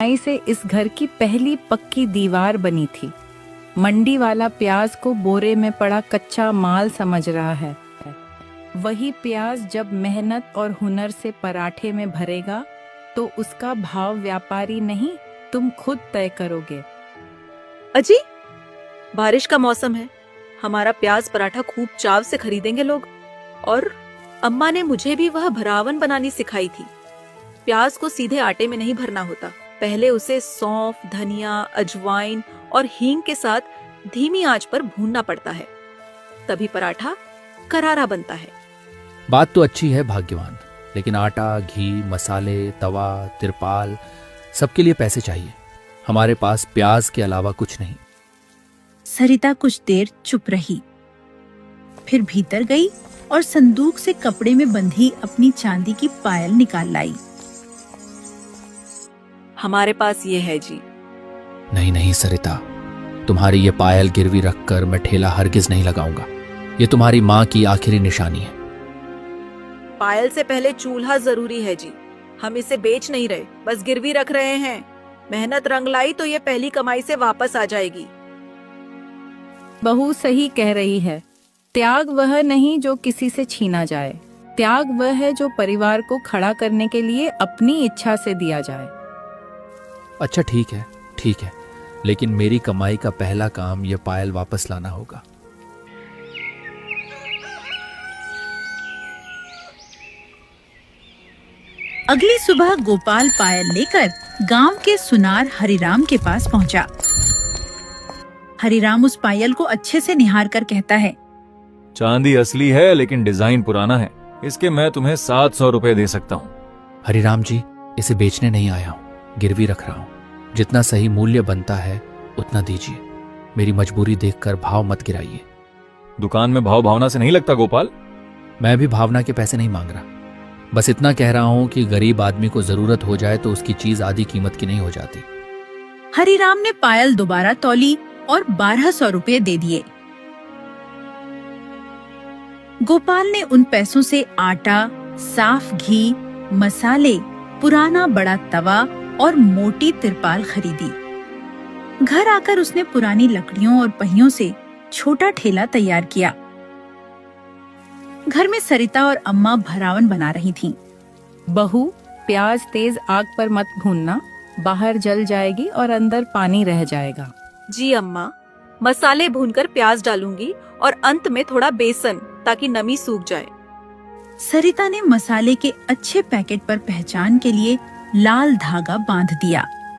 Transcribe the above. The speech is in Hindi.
कमाई से इस घर की पहली पक्की दीवार बनी थी। मंडी वाला प्याज को बोरे में पड़ा कच्चा माल समझ रहा है। वही प्याज जब मेहनत और हुनर से पराठे में भरेगा तो उसका भाव व्यापारी नहीं, तुम खुद तय करोगे। अजी, बारिश का मौसम है, हमारा प्याज पराठा खूब चाव से खरीदेंगे लोग। और अम्मा ने मुझे भी वह भरावन बनानी सिखाई थी। प्याज को सीधे आटे में नहीं भरना होता, पहले उसे सौंफ, धनिया, अजवाइन और हींग के साथ धीमी आंच पर भूनना पड़ता है, तभी पराठा करारा बनता है। बात तो अच्छी है भाग्यवान, लेकिन आटा, घी, मसाले, तवा, तिरपाल सबके लिए पैसे चाहिए। हमारे पास प्याज के अलावा कुछ नहीं। सरिता कुछ देर चुप रही, फिर भीतर गई और संदूक से कपड़े में बंधी अपनी चांदी की पायल निकाल लाई। हमारे पास ये है जी। नहीं नहीं सरिता, तुम्हारी ये पायल गिरवी रखकर मैं ठेला हरगिज नहीं लगाऊंगा। ये तुम्हारी माँ की आखिरी निशानी है। पायल से पहले चूल्हा जरूरी है जी। हम इसे बेच नहीं रहे, बस गिरवी रख रहे हैं। मेहनत रंग लाई तो ये पहली कमाई से वापस आ जाएगी। बहू सही कह रही है। त्याग वह नहीं जो किसी से छीना जाए, त्याग वह है जो परिवार को खड़ा करने के लिए अपनी इच्छा से दिया जाए। अच्छा ठीक है, लेकिन मेरी कमाई का पहला काम ये पायल वापस लाना होगा। अगली सुबह गोपाल पायल लेकर गांव के सुनार हरिराम के पास पहुंचा। हरिराम उस पायल को अच्छे से निहार कर कहता है, चांदी असली है लेकिन डिजाइन पुराना है। इसके मैं तुम्हें 700 रुपए दे सकता हूँ। हरिराम जी, इसे बेचने नहीं आया हूँ, गिरवी रख रहा हूँ। जितना सही मूल्य बनता है उतना दीजिए। मेरी मजबूरी देखकर भाव मत गिराइए। दुकान में भाव भावना से नहीं लगता गोपाल। मैं भी भावना के पैसे नहीं मांग रहा, बस इतना कह रहा हूँ कि गरीब आदमी को जरूरत हो जाए तो उसकी चीज आधी कीमत की नहीं हो जाती। हरिराम ने पायल दोबारा तौली और 1200 रुपए दे दिए। गोपाल ने उन पैसों से आटा, साफ घी, मसाले, पुराना बड़ा तवा और मोटी तिरपाल खरीदी। घर आकर उसने पुरानी लकड़ियों और पहियों से छोटा ठेला तैयार किया। घर में सरिता और अम्मा भरावन बना रही थीं। बहू, प्याज तेज आग पर मत भूनना, बाहर जल जाएगी और अंदर पानी रह जाएगा। जी अम्मा, मसाले भूनकर प्याज डालूंगी और अंत में थोड़ा बेसन, ताकि नमी सूख जाए। सरिता ने मसाले के अच्छे पैकेट पर पहचान के लिए लाल धागा बांध दिया।